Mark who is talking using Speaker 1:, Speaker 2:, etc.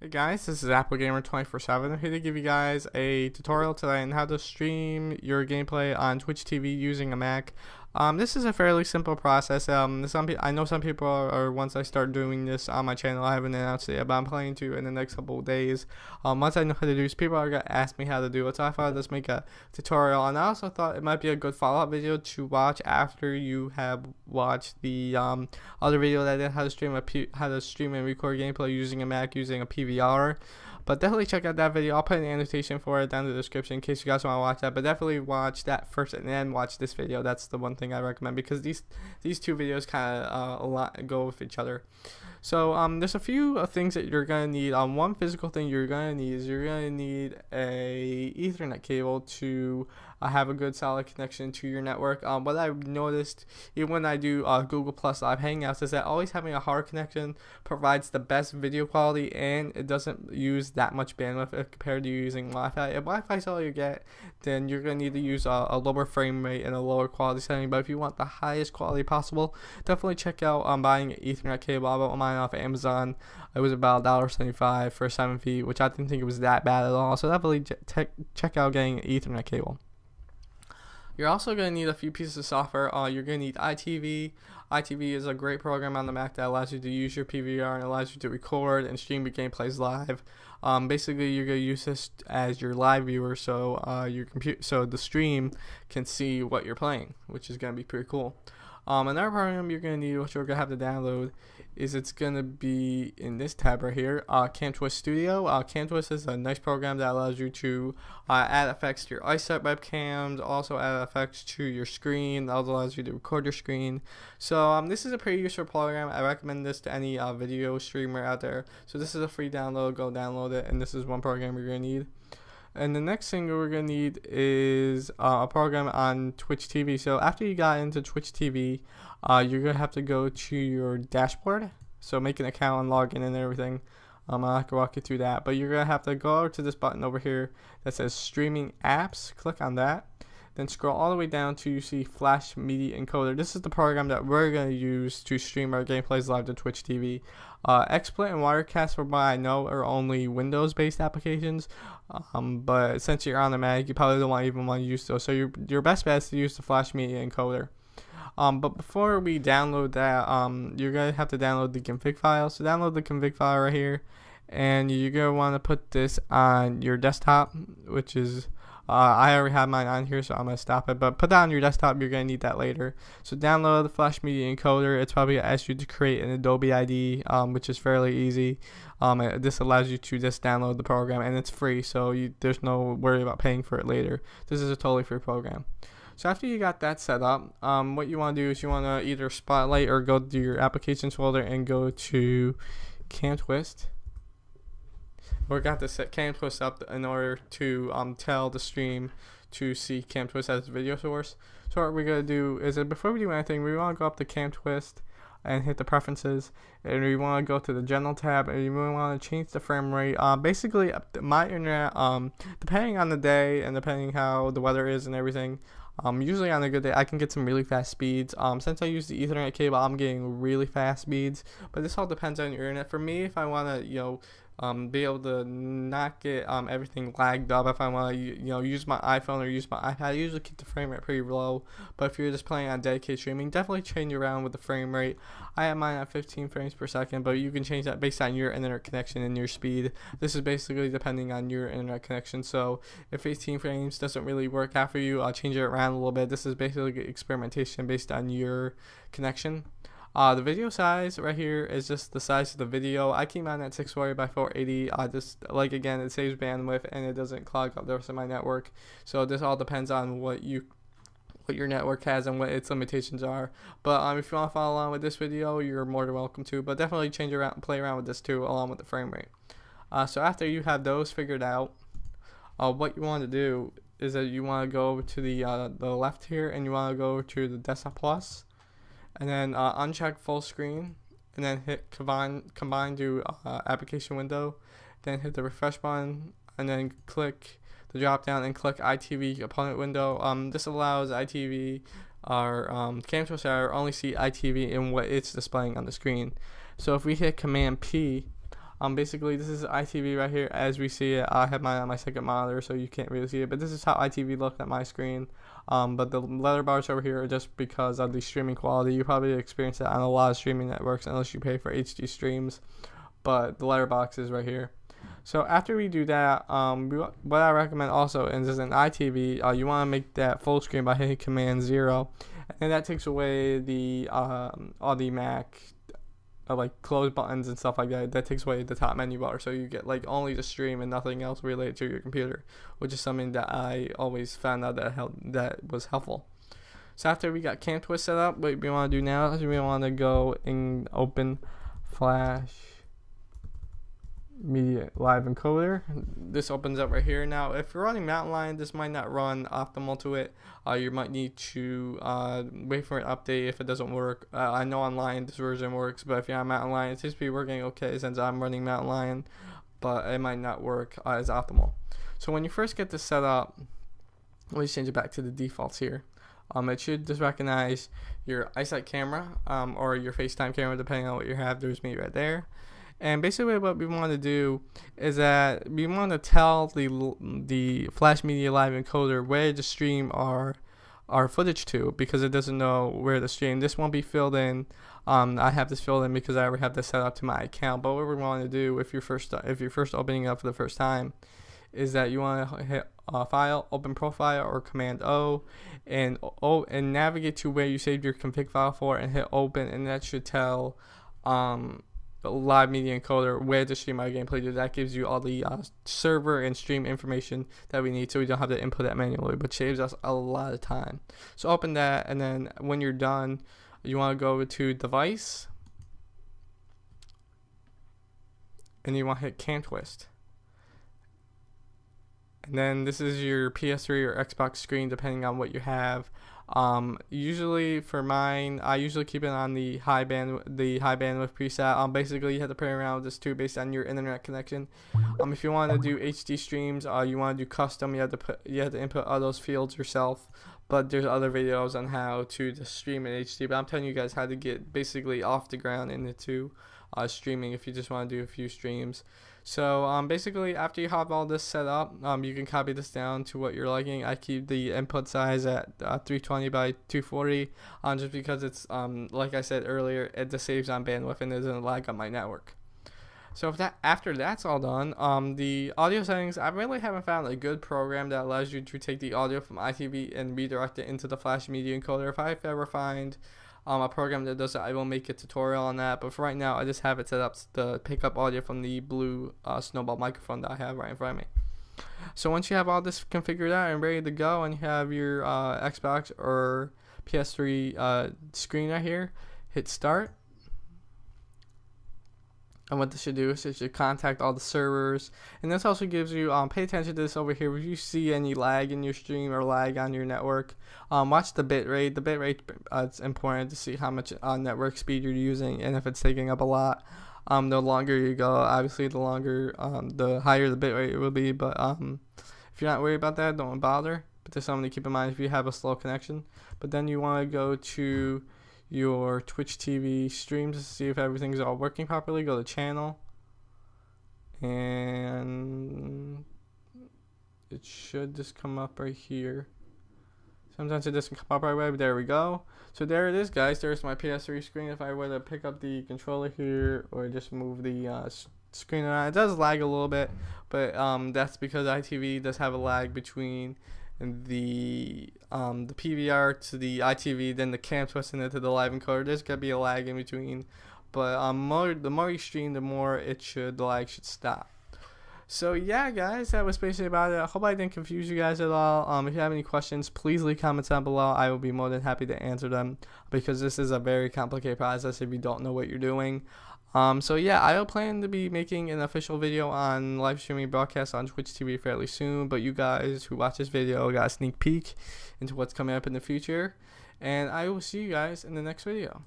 Speaker 1: Hey guys, this is Apple Gamer 24/7. I'm here to give you guys a tutorial today on how to stream your gameplay on Twitch TV using a Mac. This is a fairly simple process. I know some people are once I start doing this on my channel, I haven't announced it yet, but I'm planning to in the next couple of days. Once I know how to do this, people are gonna ask me how to do it, so I thought I'd just make a tutorial. And I also thought it might be a good follow-up video to watch after you have watched the other video that I did how to stream and record gameplay using a Mac using a PVR. But definitely check out that video. I'll put an annotation for it down in the description in case you guys want to watch that. But definitely watch that first and then watch this video. That's the one thing I recommend because these two videos kind of a lot go with each other. So there's a few things that you're gonna need. One physical thing you're gonna need is you're gonna need a Ethernet cable to have a good solid connection to your network. What I've noticed even when I do Google Plus Live Hangouts is that always having a hard connection provides the best video quality and it doesn't use that much bandwidth compared to using Wi-Fi. If Wi-Fi is all you get, then you're gonna need to use a lower frame rate and a lower quality setting. But if you want the highest quality possible, definitely check out buying an Ethernet cable. I bought mine off of Amazon. It was about $1.75 for 7 feet, which I didn't think it was that bad at all. So definitely check out getting an Ethernet cable. You're also going to need a few pieces of software. You're going to need iTV. iTV is a great program on the Mac that allows you to use your PVR and allows you to record and stream your gameplays live. Basically, you're going to use this as your live viewer, so so the stream can see what you're playing, which is going to be pretty cool. Another program you're going to need, which you're going to have to download, is it's going to be in this tab right here, Camtwist Studio. Camtwist is a nice program that allows you to add effects to your iSet webcams, also add effects to your screen. That allows you to record your screen. So this is a pretty useful program. I recommend this to any video streamer out there. So this is a free download. Go download it, and this is one program you're going to need. And the next thing we're going to need is a program on Twitch TV. So after you got into Twitch TV, you're going to have to go to your dashboard. So make an account and log in and everything. I'll have to walk you through that. But you're going to have to go over to this button over here that says Streaming Apps. Click on that. Then scroll all the way down to you see Flash Media Encoder. This is the program that we're going to use to stream our gameplays live to Twitch TV. XSplit and Wirecast, from what I know, are only Windows-based applications. But since you're on the Mac, you probably don't even want to use those. So your best bet is to use the Flash Media Encoder. But before we download that, you're going to have to download the config file. So download the config file right here. And you're going to want to put this on your desktop, which is... I already have mine on here, so I'm going to stop it. But put that on your desktop. You're going to need that later. So download the Flash Media Encoder. It's probably going to ask you to create an Adobe ID, which is fairly easy. This allows you to just download the program, and it's free, so there's no worry about paying for it later. This is a totally free program. So after you got that set up, what you want to do is you want to either Spotlight or go to your Applications folder and go to Camtwist. We're got to set Camtwist up in order to tell the stream to see Camtwist as a video source. So what we're going to do is that before we do anything, we want to go up to Camtwist and hit the preferences, and we want to go to the general tab, and we want to change the frame rate. Basically, my internet, depending on the day and depending how the weather is and everything, usually on a good day I can get some really fast speeds. Since I use the Ethernet cable, I'm getting really fast speeds, but this all depends on your internet. For me, if I want to be able to not get everything lagged up, if I want to use my iPhone or use my iPad, I usually keep the frame rate pretty low. But if you're just playing on dedicated streaming, definitely change around with the frame rate. I have mine at 15 frames per second, but you can change that based on your internet connection and your speed. This is basically depending on your internet connection. So if 18 frames doesn't really work out for you, I'll change it around a little bit. This is basically experimentation based on your connection. The video size right here is just the size of the video. I keep mine at 640 by 480. Again, it saves bandwidth and it doesn't clog up the rest of my network. So this all depends on what your network has and what its limitations are. But if you want to follow along with this video, you're more than welcome to. But definitely change around and play around with this too, along with the frame rate. So after you have those figured out, what you want to do is that you want to go over to the left here, and you want to go to the Desktop Plus. And then uncheck full screen, and then hit combine to application window, then hit the refresh button, and then click the drop down and click iTV component window. This allows iTV or Camtwist only see iTV in what it's displaying on the screen. So if we hit Command P, Basically this is ITV right here as we see it. I have mine on my second monitor, so you can't really see it, but this is how ITV looked at my screen. But the letter bars over here are just because of the streaming quality. You probably experience that on a lot of streaming networks unless you pay for HD streams, but the letterbox is right here. So after we do that, what I recommend also is in ITV, you want to make that full screen by hitting Command 0, and that takes away the all the Mac like close buttons and stuff like that. That takes away the top menu bar, so you get like only the stream and nothing else related to your computer, which is something that I always found out that was helpful. So after we got CamTwist set up, what we want to do now is we want to go and open Flash Media Live Encoder. This opens up right here. Now if you're running Mountain Lion, this might not run optimal to it. You might need to wait for an update if it doesn't work. I know online this version works, but if you're on Mountain Lion, it seems to be working okay since I'm running Mountain Lion, but it might not work as optimal. So when you first get this set up, let me change it back to the defaults here. It should just recognize your iSight camera or your FaceTime camera, depending on what you have. There's me right there. And basically what we want to do is that we want to tell the Flash Media Live Encoder where to stream our footage to, because it doesn't know where to stream. This won't be filled in. I have this filled in because I already have this set up to my account. But what we want to do if you're first opening up for the first time is that you want to hit File, Open Profile, or Command O, and navigate to where you saved your config file for, and hit Open, and that should tell the Live Media Encoder where to stream our gameplay to. That gives you all the server and stream information that we need, so we don't have to input that manually, but saves us a lot of time. So open that, and then when you're done, you want to go to Device, and you want to hit CamTwist. And then this is your PS3 or Xbox screen, depending on what you have. Usually for mine, I usually keep it on the high bandwidth preset. Basically you have to play around with this too based on your internet connection. If you want to do HD streams, you want to do custom, you have to input all those fields yourself. But there's other videos on how to just stream in HD. But I'm telling you guys how to get basically off the ground into streaming if you just want to do a few streams. So basically after you have all this set up, you can copy this down to what you're liking. I keep the input size at 320 by 240 just because it's like I said earlier, it just saves on bandwidth and doesn't lag on my network. So after that's all done, the audio settings, I really haven't found a good program that allows you to take the audio from ITV and redirect it into the Flash Media Encoder. If I ever find a program that does it, I will make a tutorial on that, but for right now I just have it set up to pick up audio from the blue Snowball microphone that I have right in front of me. So once you have all this configured out and ready to go, and you have your Xbox or PS3 screen right here, hit start. And what this should do is it should contact all the servers. And this also gives you, pay attention to this over here. If you see any lag in your stream or lag on your network, watch the bit rate. The bit rate, it's important to see how much network speed you're using and if it's taking up a lot. The longer you go, obviously the higher the bit rate will be. But if you're not worried about that, don't bother. But there's something to keep in mind if you have a slow connection. But then you want to go to your Twitch TV streams to see if everything's all working properly. Go to channel, and it should just come up right here. Sometimes it doesn't come up right away, but there we go. So there it is, guys. There's my PS3 screen. If I were to pick up the controller here or just move the screen around, it does lag a little bit, but that's because ITV does have a lag between the PVR to the ITV, then the CamTwist and then to the live encoder. There's gonna be a lag in between, but the more you stream, the more the lag should stop. So yeah, guys, that was basically about it. I hope I didn't confuse you guys at all. If you have any questions, please leave comments down below. I will be more than happy to answer them, because this is a very complicated process if you don't know what you're doing. So yeah, I will plan to be making an official video on live streaming broadcasts on Twitch TV fairly soon, but you guys who watch this video got a sneak peek into what's coming up in the future, and I will see you guys in the next video.